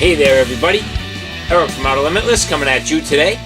Hey there everybody, Eric from Outer Limitless coming at you today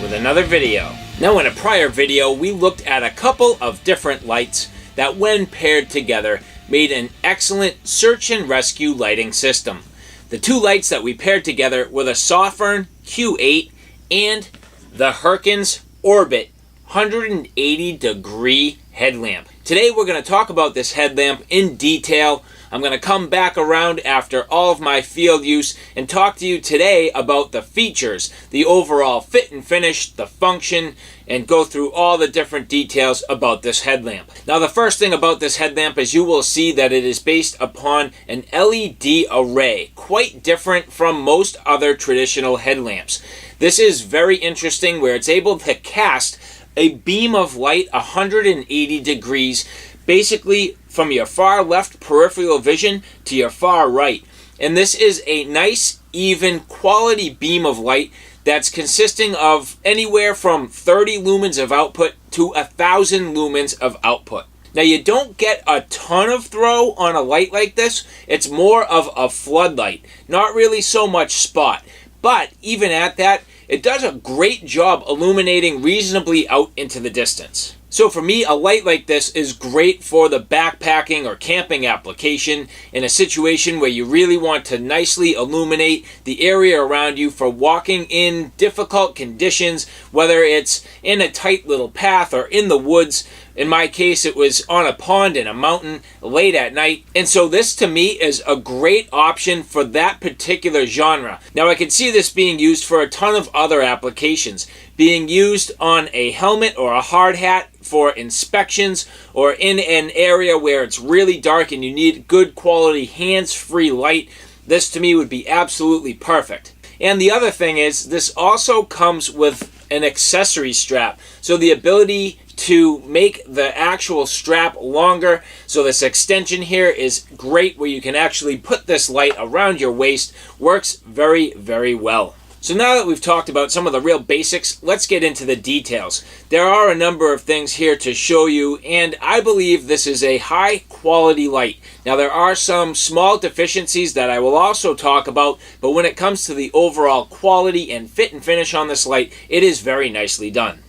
with another video. Now in a prior video we looked at a couple of different lights that when paired together made an excellent search and rescue lighting system. The two lights that we paired together were the Sofirn Q8 and the Hurkins Orbit 180 degree headlamp. Today we're going to talk about this headlamp in detail. I'm going to come back around after all of my field use and talk to you today about the features, the overall fit and finish, the function, and go through all the different details about this headlamp. Now the first thing about this headlamp is you will see that it is based upon an LED array, quite different from most other traditional headlamps. This is very interesting where it's able to cast a beam of light 180 degrees, basically from your far left peripheral vision to your far right. And this is a nice, even quality beam of light that's consisting of anywhere from 30 lumens of output to 1,000 lumens of output. Now you don't get a ton of throw on a light like this. It's more of a floodlight, not really so much spot. But even at that, it does a great job illuminating reasonably out into the distance. So for me, a light like this is great for the backpacking or camping application in a situation where you really want to nicely illuminate the area around you for walking in difficult conditions, whether it's in a tight little path or in the woods. In my case, it was on a pond in a mountain late at night. And so this to me is a great option for that particular genre. Now I can see this being used for a ton of other applications, being used on a helmet or a hard hat for inspections, or in an area where it's really dark and you need good quality hands-free light. This to me would be absolutely perfect. And the other thing is, this also comes with an accessory strap, so the ability to make the actual strap longer. So this extension here is great, where you can actually put this light around your waist. Works very, very well. So now that we've talked about some of the real basics, let's get into the details. There are a number of things here to show you, and I believe this is a high quality light. Now there are some small deficiencies that I will also talk about, but when it comes to the overall quality and fit and finish on this light, it is very nicely done.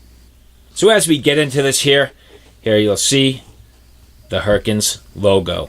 So as we get into this here you'll see the Hurkins logo.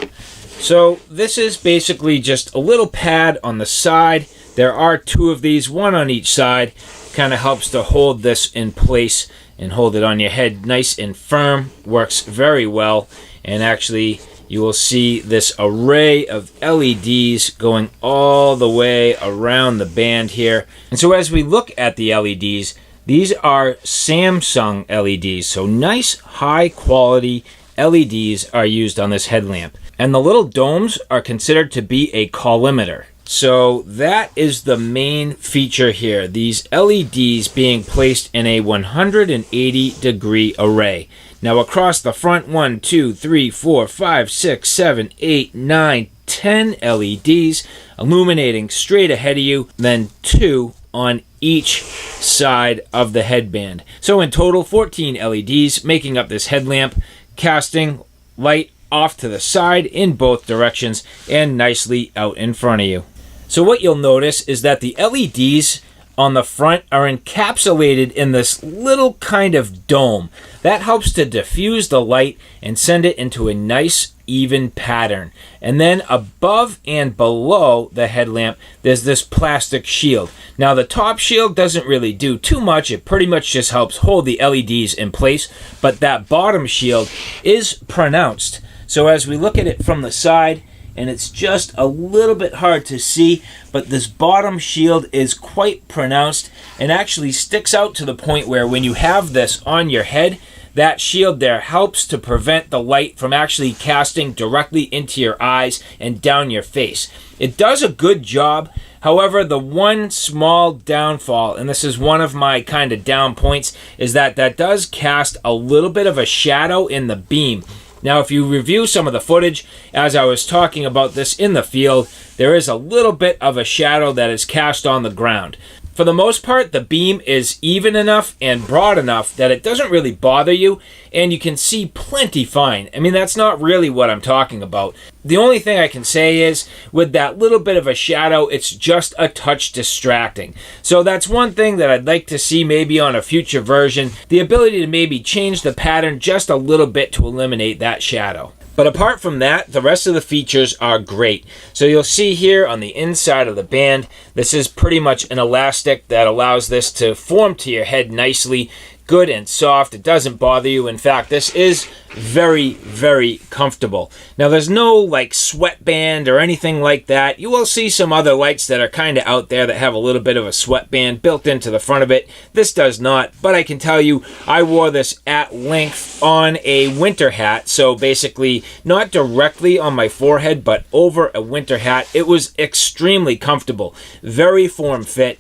So this is basically just a little pad on the side. There are two of these, one on each side. Kind of helps to hold this in place and hold it on your head nice and firm. Works very well. And actually you will see this array of LEDs going all the way around the band here. And so as we look at the LEDs, these are Samsung LEDs, so nice high quality LEDs are used on this headlamp. And the little domes are considered to be a collimator. So that is the main feature here, these LEDs being placed in a 180 degree array. Now across the front, 1, 2, 3, 4, 5, 6, 7, 8, 9, 10 LEDs illuminating straight ahead of you, then 2 on each side of the headband. So in total, 14 LEDs making up this headlamp, casting light off to the side in both directions and nicely out in front of you. So what you'll notice is that the LEDs on the front are encapsulated in this little kind of dome. That helps to diffuse the light and send it into a nice even pattern. And then above and below the headlamp, there's this plastic shield. Now the top shield doesn't really do too much. It pretty much just helps hold the LEDs in place, but that bottom shield is pronounced. So as we look at it from the side, and it's just a little bit hard to see, but this bottom shield is quite pronounced and actually sticks out to the point where when you have this on your head, that shield there helps to prevent the light from actually casting directly into your eyes and down your face. It does a good job. However, the one small downfall, and this is one of my kind of down points, is that does cast a little bit of a shadow in the beam. Now, if you review some of the footage, as I was talking about this in the field, there is a little bit of a shadow that is cast on the ground. For the most part, the beam is even enough and broad enough that it doesn't really bother you, and you can see plenty fine. I mean, that's not really what I'm talking about. The only thing I can say is, with that little bit of a shadow, it's just a touch distracting. So that's one thing that I'd like to see maybe on a future version, the ability to maybe change the pattern just a little bit to eliminate that shadow. But apart from that, the rest of the features are great. So you'll see here on the inside of the band, this is pretty much an elastic that allows this to form to your head nicely. Good and soft. It doesn't bother you. In fact, this is very, very comfortable. Now, there's no like sweatband or anything like that. You will see some other lights that are kind of out there that have a little bit of a sweatband built into the front of it. This does not, but I can tell you I wore this at length on a winter hat. So basically not directly on my forehead, but over a winter hat. It was extremely comfortable. Very form fit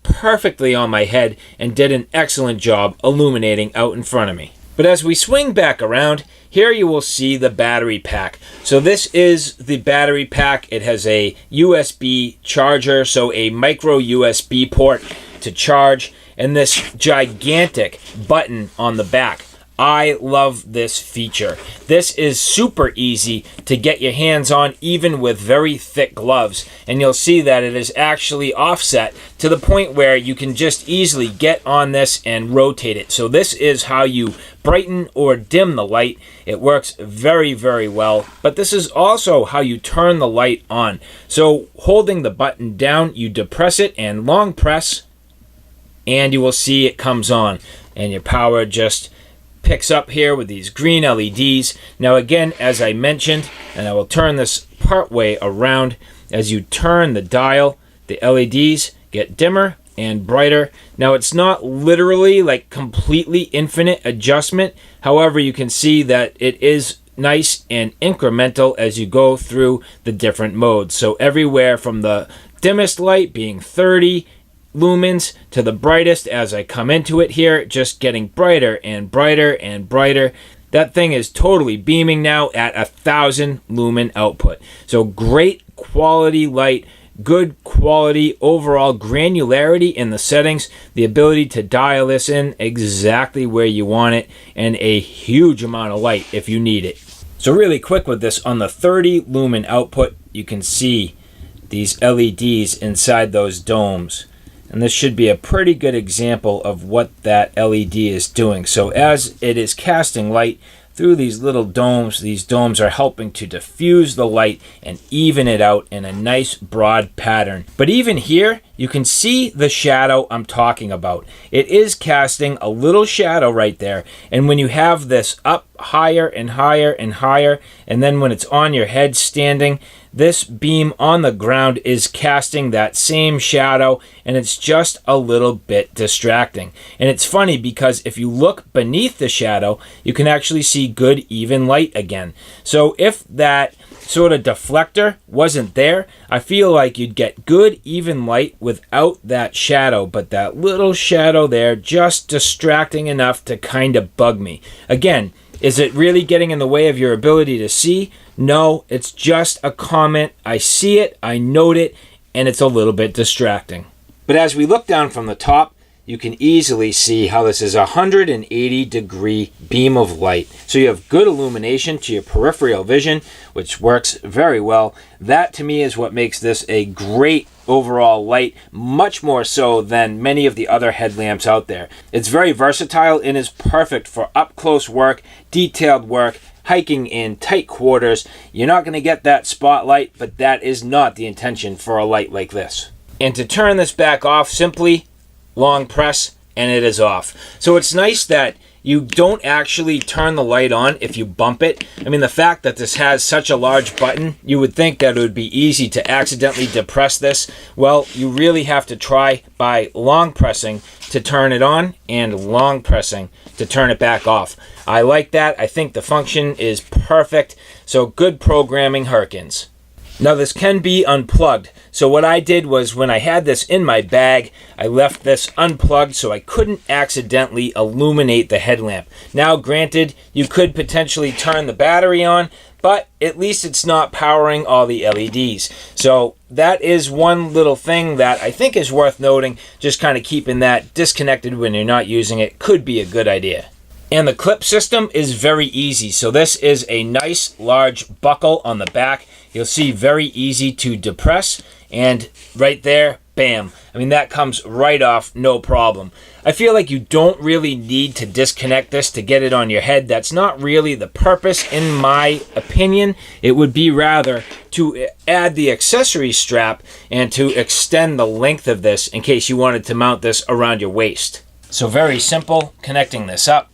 perfectly on my head, and did an excellent job illuminating out in front of me. But as we swing back around, here you will see the battery pack. So this is the battery pack. It has a USB charger, so a micro USB port to charge, and this gigantic button on the back. I love this feature. This is super easy to get your hands on, even with very thick gloves. And you'll see that it is actually offset to the point where you can just easily get on this and rotate it. So this is how you brighten or dim the light. It works very, very well. But this is also how you turn the light on. So holding the button down, you depress it and long press, and you will see it comes on. And your power just picks up here with these green LEDs. Now again, as I mentioned, and I will turn this part way around, as you turn the dial, the LEDs get dimmer and brighter. Now it's not literally like completely infinite adjustment. However, you can see that it is nice and incremental as you go through the different modes. So everywhere from the dimmest light being 30 lumens to the brightest as I come into it here, just getting brighter and brighter and brighter. That thing is totally beaming now at 1,000 lumen output. So great quality light, good quality overall granularity in the settings, the ability to dial this in exactly where you want it, and a huge amount of light if you need it. So really quick with this, on the 30 lumen output, you can see these LEDs inside those domes. And this should be a pretty good example of what that LED is doing. So as it is casting light through these little domes, these domes are helping to diffuse the light and even it out in a nice broad pattern. But even here, you can see the shadow I'm talking about. It is casting a little shadow right there. And when you have this up higher and higher and higher, and then when it's on your head standing, this beam on the ground is casting that same shadow, and it's just a little bit distracting. And it's funny because if you look beneath the shadow, you can actually see good even light again. So if that sort of deflector wasn't there, I feel like you'd get good even light without that shadow, but that little shadow there just distracting enough to kind of bug me. Again, is it really getting in the way of your ability to see? No, it's just a comment. I see it, I note it, and it's a little bit distracting. But as we look down from the top, you can easily see how this is a 180-degree beam of light. So you have good illumination to your peripheral vision, which works very well. That to me is what makes this a great overall light, much more so than many of the other headlamps out there. It's very versatile and is perfect for up-close work, detailed work, hiking in tight quarters. You're not going to get that spotlight, but that is not the intention for a light like this. And to turn this back off, simply long press and it is off. So it's nice that you don't actually turn the light on if you bump it. I mean, the fact that this has such a large button, you would think that it would be easy to accidentally depress this. Well, you really have to try by long pressing to turn it on and long pressing to turn it back off. I like that. I think the function is perfect. So good programming, Hurkins. Now this can be unplugged. So what I did was, when I had this in my bag, I left this unplugged so I couldn't accidentally illuminate the headlamp. Now granted, you could potentially turn the battery on, but at least it's not powering all the LEDs. So that is one little thing that I think is worth noting. Just kind of keeping that disconnected when you're not using it could be a good idea. And the clip system is very easy. So this is a nice large buckle on the back. You'll see very easy to depress, and right there, bam. I mean, that comes right off, no problem. I feel like you don't really need to disconnect this to get it on your head. That's not really the purpose, in my opinion. It would be rather to add the accessory strap and to extend the length of this in case you wanted to mount this around your waist. So very simple, connecting this up.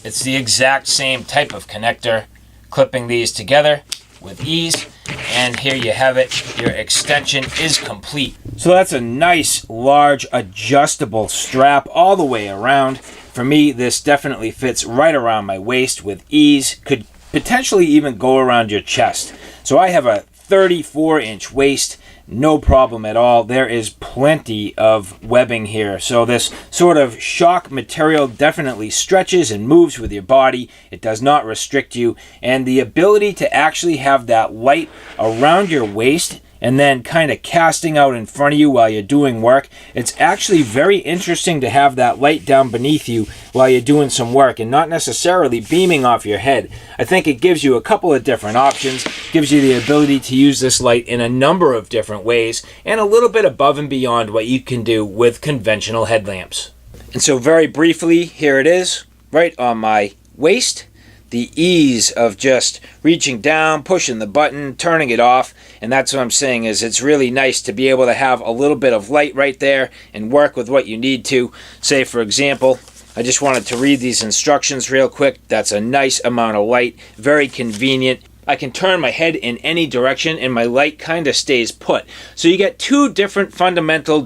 It's the exact same type of connector, clipping these together with ease, and here you have it. Your extension is complete. So that's a nice large adjustable strap all the way around. For me, this definitely fits right around my waist with ease. Could potentially even go around your chest. So I have a 34-inch waist. No problem at all. There is plenty of webbing here. So this sort of shock material definitely stretches and moves with your body. It does not restrict you. And the ability to actually have that light around your waist and then kind of casting out in front of you while you're doing work. It's actually very interesting to have that light down beneath you while you're doing some work and not necessarily beaming off your head. I think it gives you a couple of different options, gives you the ability to use this light in a number of different ways, and a little bit above and beyond what you can do with conventional headlamps. And so very briefly, here it is, right on my waist. The ease of just reaching down, pushing the button, turning it off, and that's what I'm saying is it's really nice to be able to have a little bit of light right there and work with what you need to. Say, for example, I just wanted to read these instructions real quick. That's a nice amount of light, very convenient. I can turn my head in any direction and my light kind of stays put. So you get two different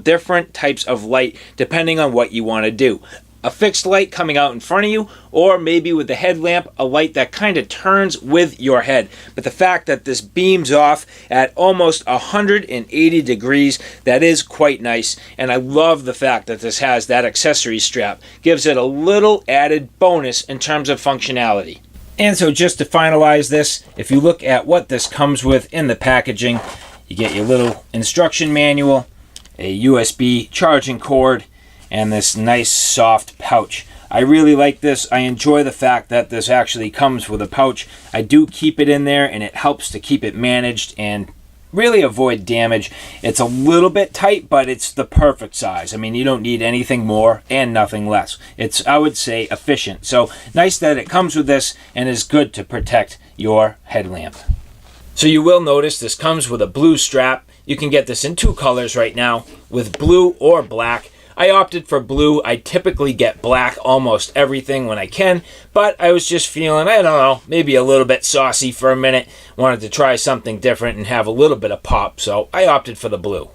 different types of light depending on what you want to do. A fixed light coming out in front of you, or maybe with the headlamp, a light that kind of turns with your head. But the fact that this beams off at almost 180 degrees, that is quite nice. And I love the fact that this has that accessory strap. Gives it a little added bonus in terms of functionality. And so just to finalize this, if you look at what this comes with in the packaging, you get your little instruction manual, a USB charging cord, and this nice soft pouch. I really like this. I enjoy the fact that this actually comes with a pouch. I do keep it in there and it helps to keep it managed and really avoid damage. It's a little bit tight, but it's the perfect size. I mean, you don't need anything more and nothing less. It's, I would say, efficient. So nice that it comes with this and is good to protect your headlamp. So you will notice this comes with a blue strap. You can get this in two colors right now, with blue or black. I opted for blue. I typically get black almost everything when I can, but I was just feeling, I don't know, maybe a little bit saucy for a minute. Wanted to try something different and have a little bit of pop, so I opted for the blue.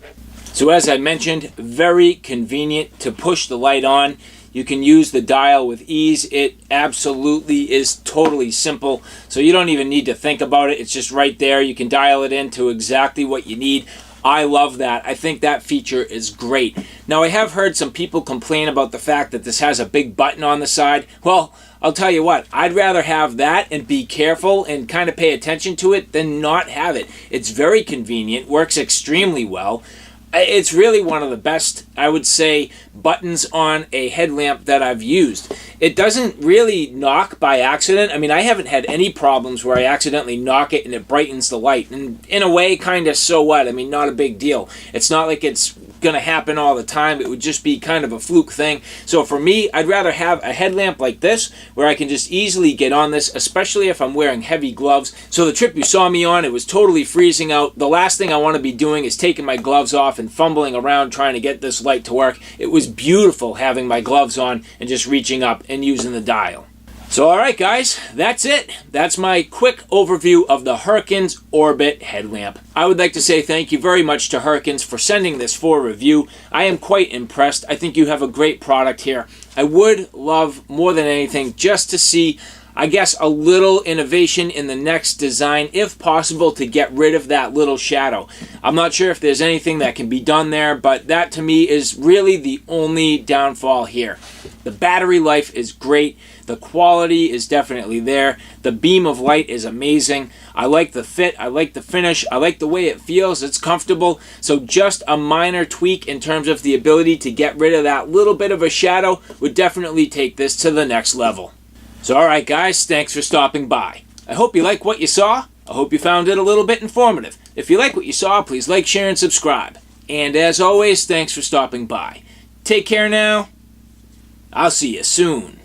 So as I mentioned, very convenient to push the light on. You can use the dial with ease. It absolutely is totally simple, so you don't even need to think about it. It's just right there. You can dial it into exactly what you need. I love that. I think that feature is great. Now, I have heard some people complain about the fact that this has a big button on the side. Well, I'll tell you what, I'd rather have that and be careful and kind of pay attention to it than not have it. It's very convenient, works extremely well. It's really one of the best, I would say, buttons on a headlamp that I've used. It doesn't really knock by accident. I mean, I haven't had any problems where I accidentally knock it and it brightens the light. And in a way, kind of so what? I mean, not a big deal. It's not like it's going to happen all the time. It would just be kind of a fluke thing. So for me, I'd rather have a headlamp like this where I can just easily get on this, especially if I'm wearing heavy gloves. So the trip you saw me on, it was totally freezing out. The last thing I want to be doing is taking my gloves off and fumbling around trying to get this light to work. It was beautiful having my gloves on and just reaching up and using the dial. So alright guys, that's it. That's my quick overview of the Hurkins Orbit headlamp. I would like to say thank you very much to Hurkins for sending this for review. I am quite impressed. I think you have a great product here. I would love more than anything just to see, I guess, a little innovation in the next design, if possible, to get rid of that little shadow. I'm not sure if there's anything that can be done there, but that to me is really the only downfall here. The battery life is great. The quality is definitely there. The beam of light is amazing. I like the fit. I like the finish. I like the way it feels. It's comfortable. So just a minor tweak in terms of the ability to get rid of that little bit of a shadow would definitely take this to the next level. So alright guys, thanks for stopping by. I hope you like what you saw. I hope you found it a little bit informative. If you like what you saw, please like, share, and subscribe. And as always, thanks for stopping by. Take care now. I'll see you soon.